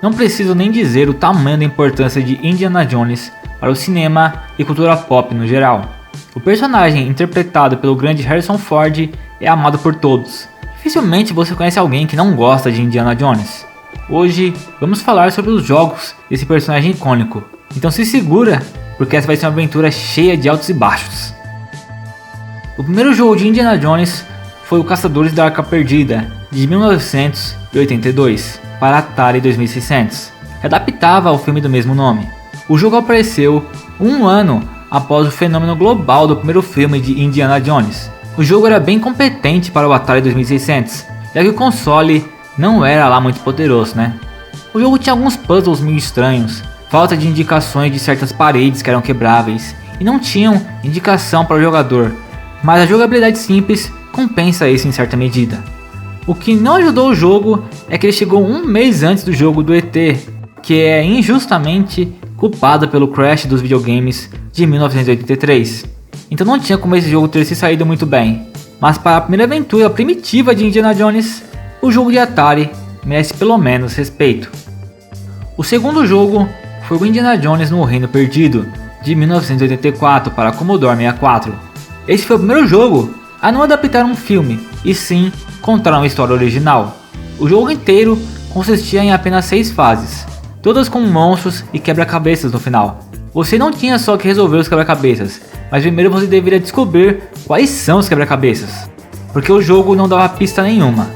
Não preciso nem dizer o tamanho da importância de Indiana Jones para o cinema e cultura pop no geral. O personagem interpretado pelo grande Harrison Ford é amado por todos. Dificilmente você conhece alguém que não gosta de Indiana Jones. Hoje vamos falar sobre os jogos desse personagem icônico. Então se segura, porque essa vai ser uma aventura cheia de altos e baixos. O primeiro jogo de Indiana Jones foi o Caçadores da Arca Perdida, de 1982, para Atari 2600, que adaptava ao filme do mesmo nome. O jogo apareceu um ano após o fenômeno global do primeiro filme de Indiana Jones. O jogo era bem competente para o Atari 2600, já que o console não era lá muito poderoso, né? O jogo tinha alguns puzzles meio estranhos, falta de indicações de certas paredes que eram quebráveis, e não tinham indicação para o jogador, mas a jogabilidade simples compensa isso em certa medida. O que não ajudou o jogo é que ele chegou um mês antes do jogo do ET, que é injustamente culpado pelo crash dos videogames de 1983. Então não tinha como esse jogo ter se saído muito bem. Mas para a primeira aventura primitiva de Indiana Jones, o jogo de Atari merece pelo menos respeito. O segundo jogo foi o Indiana Jones no Reino Perdido, de 1984 para Commodore 64. Esse foi o primeiro jogo a não adaptar um filme, e sim contar uma história original. O jogo inteiro consistia em apenas 6 fases, todas com monstros e quebra-cabeças no final. Você não tinha só que resolver os quebra-cabeças, mas primeiro você deveria descobrir quais são os quebra-cabeças, porque o jogo não dava pista nenhuma.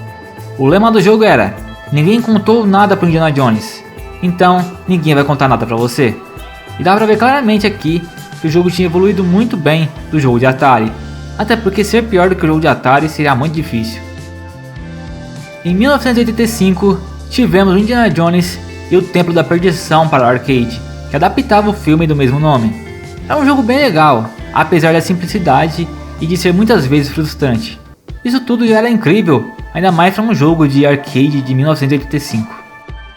O lema do jogo era: ninguém contou nada para Indiana Jones, então ninguém vai contar nada para você. E dá pra ver claramente aqui que o jogo tinha evoluído muito bem do jogo de Atari, até porque ser pior do que o jogo de Atari seria muito difícil. Em 1985 tivemos o Indiana Jones e o Templo da Perdição para o arcade, que adaptava o filme do mesmo nome. É um jogo bem legal, apesar da simplicidade e de ser muitas vezes frustrante. Isso tudo já era incrível, ainda mais para um jogo de arcade de 1985.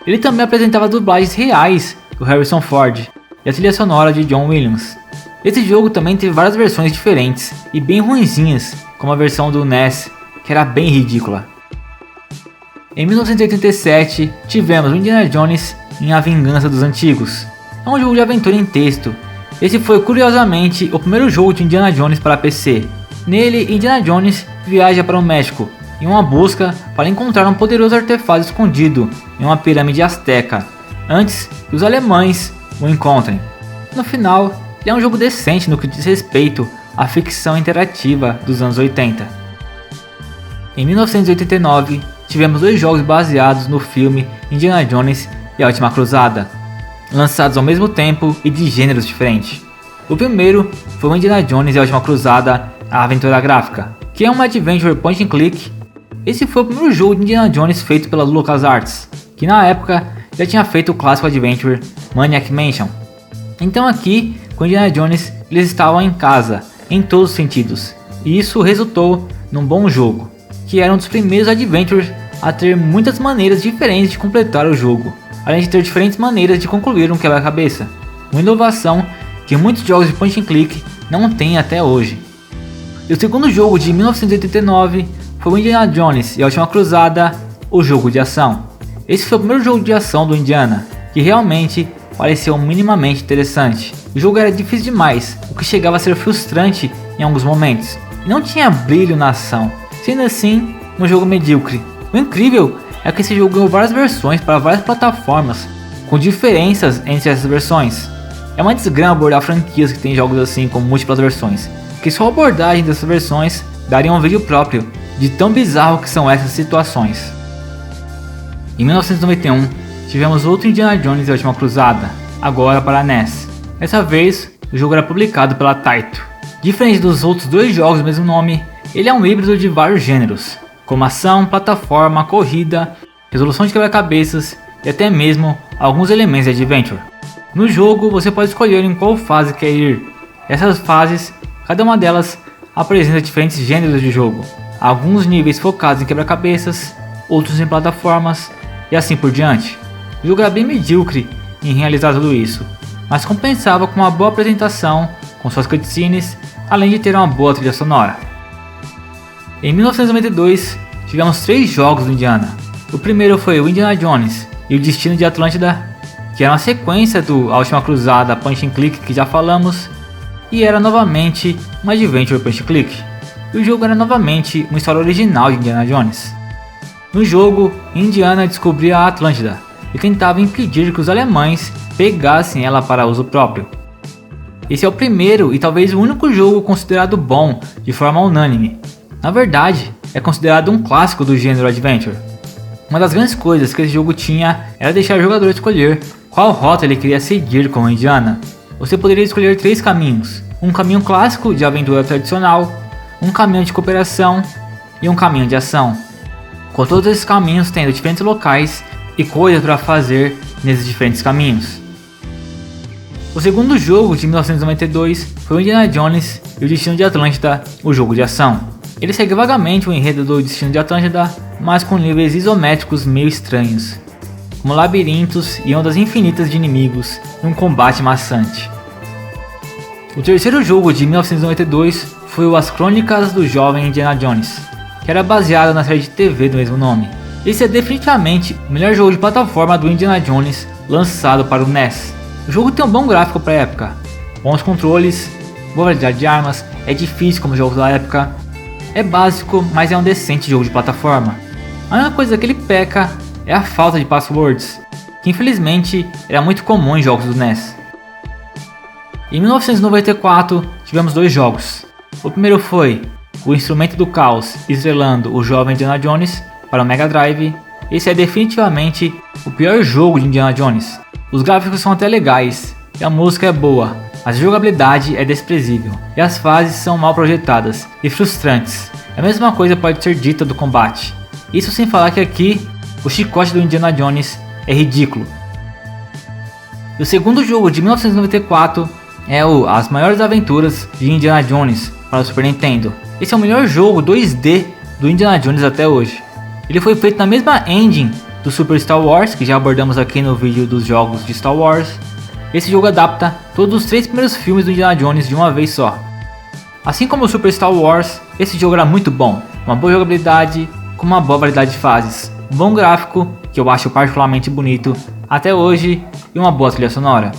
Ele também apresentava dublagens reais do Harrison Ford e a trilha sonora de John Williams. Esse jogo também teve várias versões diferentes e bem ruinzinhas, como a versão do NES, que era bem ridícula. Em 1987 tivemos o Indiana Jones em A Vingança dos Antigos. É um jogo de aventura em texto. Esse foi curiosamente o primeiro jogo de Indiana Jones para PC. Nele, Indiana Jones viaja para o México em uma busca para encontrar um poderoso artefato escondido em uma pirâmide azteca, antes que os alemães o encontrem. No final, ele é um jogo decente no que diz respeito à ficção interativa dos anos 80. Em 1989, tivemos 2 jogos baseados no filme Indiana Jones e a Última Cruzada, lançados ao mesmo tempo e de gêneros diferentes. O primeiro foi o Indiana Jones e a Última Cruzada, a Aventura Gráfica, que é uma adventure point and click. Esse foi o primeiro jogo de Indiana Jones feito pela LucasArts, que na época já tinha feito o clássico adventure Maniac Mansion. Então aqui, com Indiana Jones, eles estavam em casa, em todos os sentidos, e isso resultou num bom jogo, que era um dos primeiros adventures a ter muitas maneiras diferentes de completar o jogo, além de ter diferentes maneiras de concluir um quebra-cabeça, uma inovação que muitos jogos de point and click não têm até hoje. E o segundo jogo de 1989 foi o Indiana Jones e a Última Cruzada, o jogo de ação. Esse foi o primeiro jogo de ação do Indiana, que realmente pareceu minimamente interessante. O jogo era difícil demais, o que chegava a ser frustrante em alguns momentos, e não tinha brilho na ação, sendo assim um jogo medíocre. O incrível é que esse jogo ganhou várias versões para várias plataformas, com diferenças entre essas versões. É uma desgrama abordar franquias que tem jogos assim com múltiplas versões, que só a abordagem dessas versões daria um vídeo próprio de tão bizarro que são essas situações. Em 1991 tivemos outro Indiana Jones e a Última Cruzada, agora para a NES. Dessa vez o jogo era publicado pela Taito. Diferente dos outros 2 jogos do mesmo nome, ele é um híbrido de vários gêneros, como ação, plataforma, corrida, resolução de quebra-cabeças e até mesmo alguns elementos de adventure. No jogo você pode escolher em qual fase quer ir. Essas fases, cada uma delas apresenta diferentes gêneros de jogo, alguns níveis focados em quebra-cabeças, outros em plataformas e assim por diante. O jogo era bem medíocre em realizar tudo isso, mas compensava com uma boa apresentação, com suas cutscenes, além de ter uma boa trilha sonora. Em 1992 tivemos 3 jogos do Indiana. O primeiro foi o Indiana Jones e o Destino de Atlântida, que era uma sequência do A Última Cruzada Punch and Click que já falamos, e era novamente um Adventure Punch and Click. E o jogo era novamente uma história original de Indiana Jones. No jogo, Indiana descobria a Atlântida e tentava impedir que os alemães pegassem ela para uso próprio. Esse é o primeiro e talvez o único jogo considerado bom de forma unânime. Na verdade, é considerado um clássico do gênero Adventure. Uma das grandes coisas que esse jogo tinha era deixar o jogador escolher qual rota ele queria seguir com Indiana. Você poderia escolher 3 caminhos: um caminho clássico de aventura tradicional, um caminho de cooperação e um caminho de ação, com todos esses caminhos tendo diferentes locais e coisas para fazer nesses diferentes caminhos. O segundo jogo de 1992 foi o Indiana Jones e o Destino de Atlântida, o jogo de ação. Ele segue vagamente o enredo do Destino de Atlântida, mas com níveis isométricos meio estranhos, como labirintos e ondas infinitas de inimigos e um combate maçante. O terceiro jogo de 1992 foi o As Crônicas do Jovem Indiana Jones, que era baseado na série de TV do mesmo nome. Esse é definitivamente o melhor jogo de plataforma do Indiana Jones lançado para o NES. O jogo tem um bom gráfico para a época, bons controles, boa variedade de armas, é difícil como os jogos da época, é básico, mas é um decente jogo de plataforma. A única coisa que ele peca é a falta de passwords, que infelizmente era muito comum em jogos do NES. Em 1994 tivemos 2 jogos. O primeiro foi O Instrumento do Caos estrelando o jovem Indiana Jones para o Mega Drive. Esse é definitivamente o pior jogo de Indiana Jones. Os gráficos são até legais, e a música é boa, mas a jogabilidade é desprezível, e as fases são mal projetadas e frustrantes. A mesma coisa pode ser dita do combate. Isso sem falar que aqui, o chicote do Indiana Jones é ridículo. E o segundo jogo de 1994 é o As Maiores Aventuras de Indiana Jones para o Super Nintendo. Esse é o melhor jogo 2D do Indiana Jones até hoje. Ele foi feito na mesma engine do Super Star Wars, que já abordamos aqui no vídeo dos jogos de Star Wars. Esse jogo adapta todos os 3 primeiros filmes do Indiana Jones de uma vez só. Assim como o Super Star Wars, esse jogo era muito bom, uma boa jogabilidade, com uma boa variedade de fases, um bom gráfico, que eu acho particularmente bonito até hoje, e uma boa trilha sonora.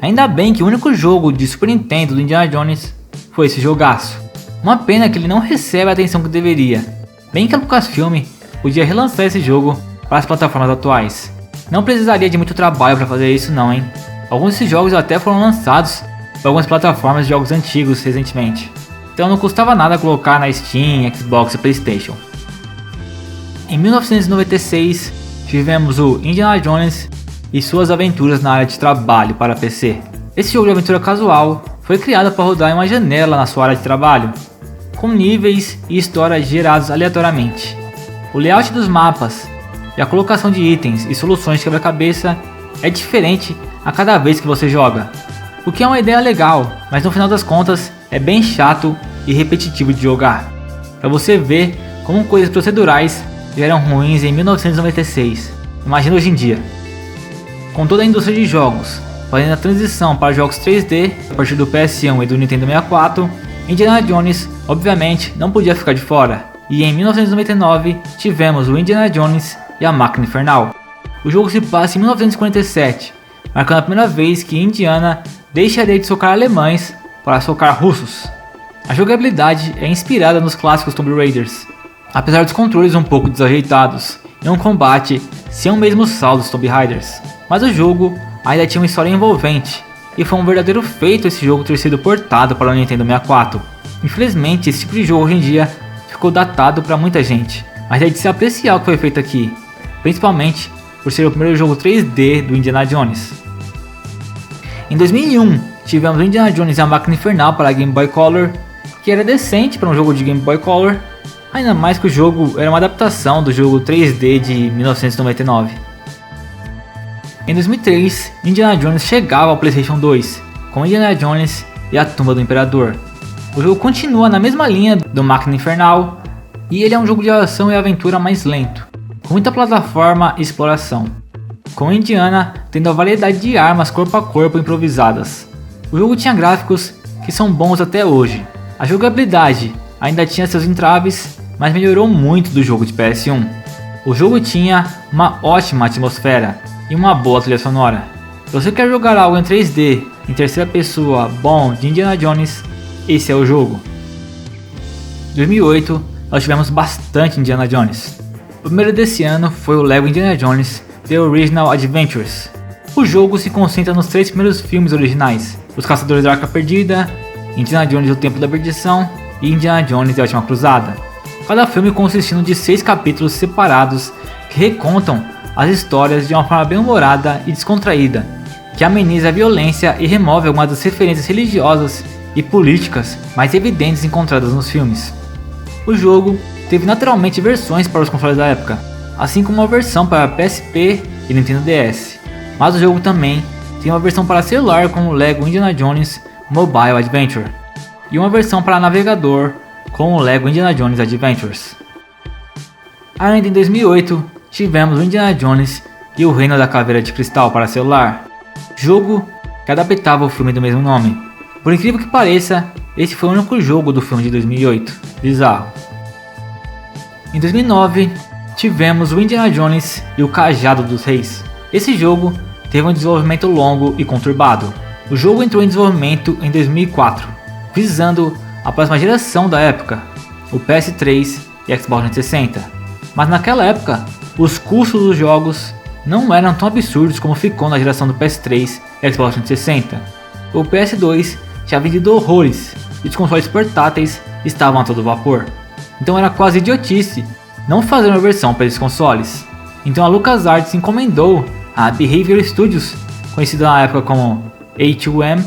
Ainda bem que o único jogo de Super Nintendo do Indiana Jones foi esse jogaço. Uma pena que ele não recebe a atenção que deveria. Bem que a Lucasfilm podia relançar esse jogo para as plataformas atuais. Não precisaria de muito trabalho para fazer isso não, hein? Alguns desses jogos até foram lançados para algumas plataformas de jogos antigos recentemente. Então não custava nada colocar na Steam, Xbox e Playstation. Em 1996 tivemos o Indiana Jones e suas aventuras na área de trabalho para PC. Esse jogo de aventura casual foi criado para rodar em uma janela na sua área de trabalho, com níveis e histórias gerados aleatoriamente. O layout dos mapas e a colocação de itens e soluções de quebra-cabeça é diferente a cada vez que você joga, o que é uma ideia legal, mas no final das contas é bem chato e repetitivo de jogar. Para você ver como coisas procedurais já eram ruins em 1996, imagina hoje em dia. Com toda a indústria de jogos fazendo a transição para jogos 3D a partir do PS1 e do Nintendo 64, Indiana Jones obviamente não podia ficar de fora, e em 1999 tivemos o Indiana Jones e a Máquina Infernal. O jogo se passa em 1947, marcando a primeira vez que Indiana deixaria de socar alemães para socar russos. A jogabilidade é inspirada nos clássicos Tomb Raiders, apesar dos controles um pouco desajeitados e um combate sem o mesmo saldo dos Tomb Raiders. Mas o jogo ainda tinha uma história envolvente, e foi um verdadeiro feito esse jogo ter sido portado para o Nintendo 64. Infelizmente, esse tipo de jogo hoje em dia ficou datado para muita gente, mas é de se apreciar o que foi feito aqui, principalmente por ser o primeiro jogo 3D do Indiana Jones. Em 2001, tivemos o Indiana Jones e a Máquina Infernal para Game Boy Color, que era decente para um jogo de Game Boy Color, ainda mais que o jogo era uma adaptação do jogo 3D de 1999. Em 2003, Indiana Jones chegava ao PlayStation 2, com Indiana Jones e a Tumba do Imperador. O jogo continua na mesma linha do Máquina Infernal, e ele é um jogo de ação e aventura mais lento, com muita plataforma e exploração, com Indiana tendo a variedade de armas corpo a corpo improvisadas. O jogo tinha gráficos que são bons até hoje. A jogabilidade ainda tinha seus entraves, mas melhorou muito do jogo de PS1. O jogo tinha uma ótima atmosfera, e uma boa trilha sonora. Se você quer jogar algo em 3D, em terceira pessoa, bom de Indiana Jones, esse é o jogo. Em 2008, nós tivemos bastante Indiana Jones. O primeiro desse ano foi o Lego Indiana Jones The Original Adventures. O jogo se concentra nos 3 primeiros filmes originais: Os Caçadores da Arca Perdida, Indiana Jones e o Templo da Perdição e Indiana Jones e a Última Cruzada. Cada filme consistindo de 6 capítulos separados que recontam as histórias de uma forma bem humorada e descontraída, que ameniza a violência e remove algumas das referências religiosas e políticas mais evidentes encontradas nos filmes. O jogo teve naturalmente versões para os consoles da época, assim como uma versão para PSP e Nintendo DS, mas o jogo também tem uma versão para celular com o Lego Indiana Jones Mobile Adventure e uma versão para navegador com o Lego Indiana Jones Adventures. Ainda em 2008, tivemos o Indiana Jones e o Reino da Caveira de Cristal para celular, jogo que adaptava o filme do mesmo nome. Por incrível que pareça, esse foi o único jogo do filme de 2008, bizarro. Em 2009, tivemos o Indiana Jones e o Cajado dos Reis. Esse jogo teve um desenvolvimento longo e conturbado. O jogo entrou em desenvolvimento em 2004, visando a próxima geração da época, o PS3 e Xbox 360. Mas naquela época, os custos dos jogos não eram tão absurdos como ficou na geração do PS3 e Xbox 360. O PS2 tinha vendido horrores e os consoles portáteis estavam a todo vapor. Então era quase idiotice não fazer uma versão para esses consoles. Então a LucasArts encomendou a Behavior Studios, conhecida na época como A2M,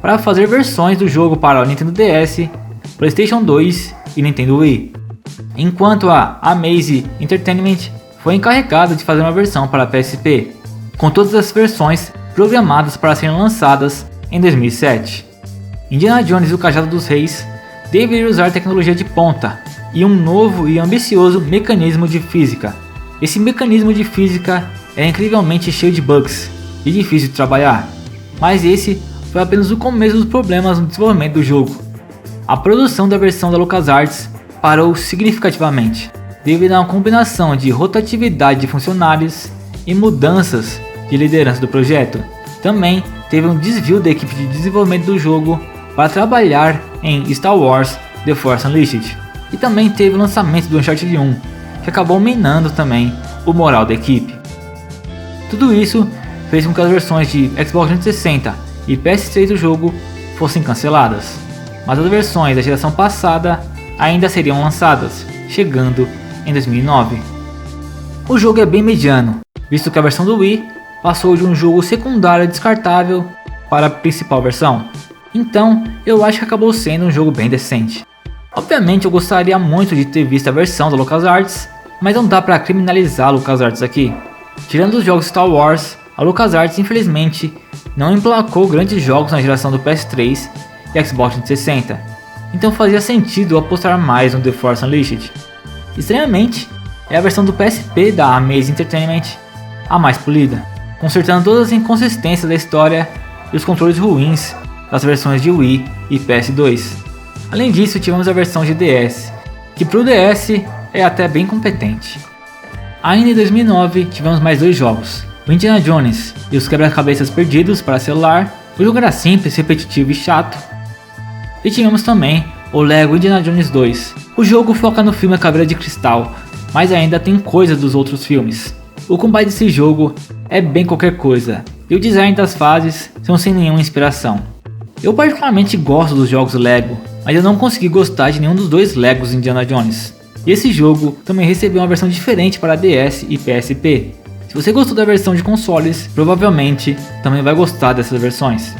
para fazer versões do jogo para o Nintendo DS, PlayStation 2 e Nintendo Wii. Enquanto a Amaze Entertainment foi encarregada de fazer uma versão para PSP, com todas as versões programadas para serem lançadas em 2007. Indiana Jones e o Cajado dos Reis deveria usar tecnologia de ponta e um novo e ambicioso mecanismo de física. Esse mecanismo de física é incrivelmente cheio de bugs e difícil de trabalhar, mas esse foi apenas o começo dos problemas no desenvolvimento do jogo. A produção da versão da LucasArts parou significativamente, devido a uma combinação de rotatividade de funcionários e mudanças de liderança do projeto. Também teve um desvio da equipe de desenvolvimento do jogo para trabalhar em Star Wars The Force Unleashed, e também teve o lançamento do Uncharted 1, que acabou minando também o moral da equipe. Tudo isso fez com que as versões de Xbox 360 e PS3 do jogo fossem canceladas, mas as versões da geração passada ainda seriam lançadas, chegando em 2009. O jogo é bem mediano, visto que a versão do Wii passou de um jogo secundário descartável para a principal versão, então eu acho que acabou sendo um jogo bem decente. Obviamente eu gostaria muito de ter visto a versão da LucasArts, mas não dá para criminalizar a LucasArts aqui. Tirando os jogos Star Wars, a LucasArts infelizmente não emplacou grandes jogos na geração do PS3 e Xbox 360, então fazia sentido apostar mais no The Force Unleashed. Estranhamente, é a versão do PSP da Amaze Entertainment a mais polida, consertando todas as inconsistências da história e os controles ruins das versões de Wii e PS2. Além disso, tivemos a versão de DS, que pro DS é até bem competente. Ainda em 2009, tivemos mais 2 jogos, o Indiana Jones e os Quebra-Cabeças Perdidos para celular. O jogo era simples, repetitivo e chato. E tivemos também o Lego Indiana Jones 2. O jogo foca no filme A Caveira de Cristal, mas ainda tem coisas dos outros filmes. O combate desse jogo é bem qualquer coisa, e o design das fases são sem nenhuma inspiração. Eu particularmente gosto dos jogos Lego, mas eu não consegui gostar de nenhum dos 2 Legos Indiana Jones. E esse jogo também recebeu uma versão diferente para DS e PSP. Se você gostou da versão de consoles, provavelmente também vai gostar dessas versões.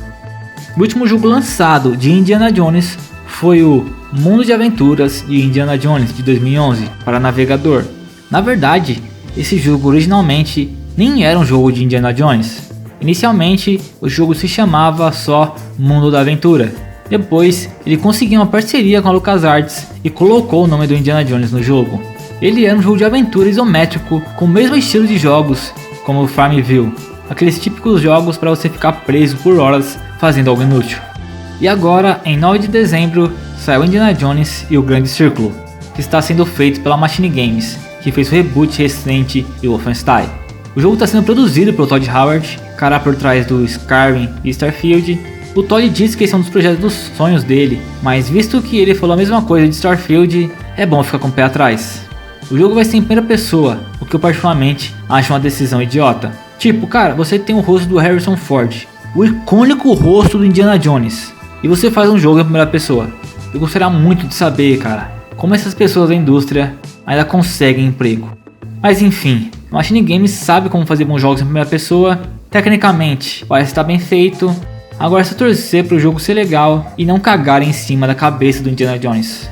O último jogo lançado de Indiana Jones foi o Mundo de Aventuras de Indiana Jones de 2011 para navegador. Na verdade, esse jogo originalmente nem era um jogo de Indiana Jones. Inicialmente, o jogo se chamava só Mundo da Aventura. Depois, ele conseguiu uma parceria com a LucasArts e colocou o nome do Indiana Jones no jogo. Ele era um jogo de aventura isométrico com o mesmo estilo de jogos como o Farmville, aqueles típicos jogos para você ficar preso por horas fazendo algo inútil. E agora, em 9 de dezembro, saiu Indiana Jones e o Grande Círculo, que está sendo feito pela Machine Games, que fez o reboot recente de Wolfenstein. O jogo está sendo produzido pelo Todd Howard, cara por trás do Skyrim e Starfield. O Todd disse que esse é um dos projetos dos sonhos dele, mas visto que ele falou a mesma coisa de Starfield, é bom ficar com o pé atrás. O jogo vai ser em primeira pessoa, o que eu particularmente acho uma decisão idiota. Tipo, cara, você tem o rosto do Harrison Ford, o icônico rosto do Indiana Jones, e você faz um jogo em primeira pessoa. Eu gostaria muito de saber, cara, como essas pessoas da indústria ainda conseguem emprego. Mas enfim, a Machine Games sabe como fazer bons jogos em primeira pessoa. Tecnicamente, parece estar bem feito. Agora é só torcer para o jogo ser legal e não cagar em cima da cabeça do Indiana Jones.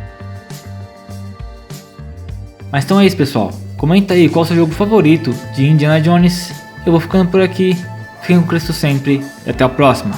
Mas então é isso, pessoal. Comenta aí qual é o seu jogo favorito de Indiana Jones. Eu vou ficando por aqui. Fiquem com Cristo sempre e até a próxima.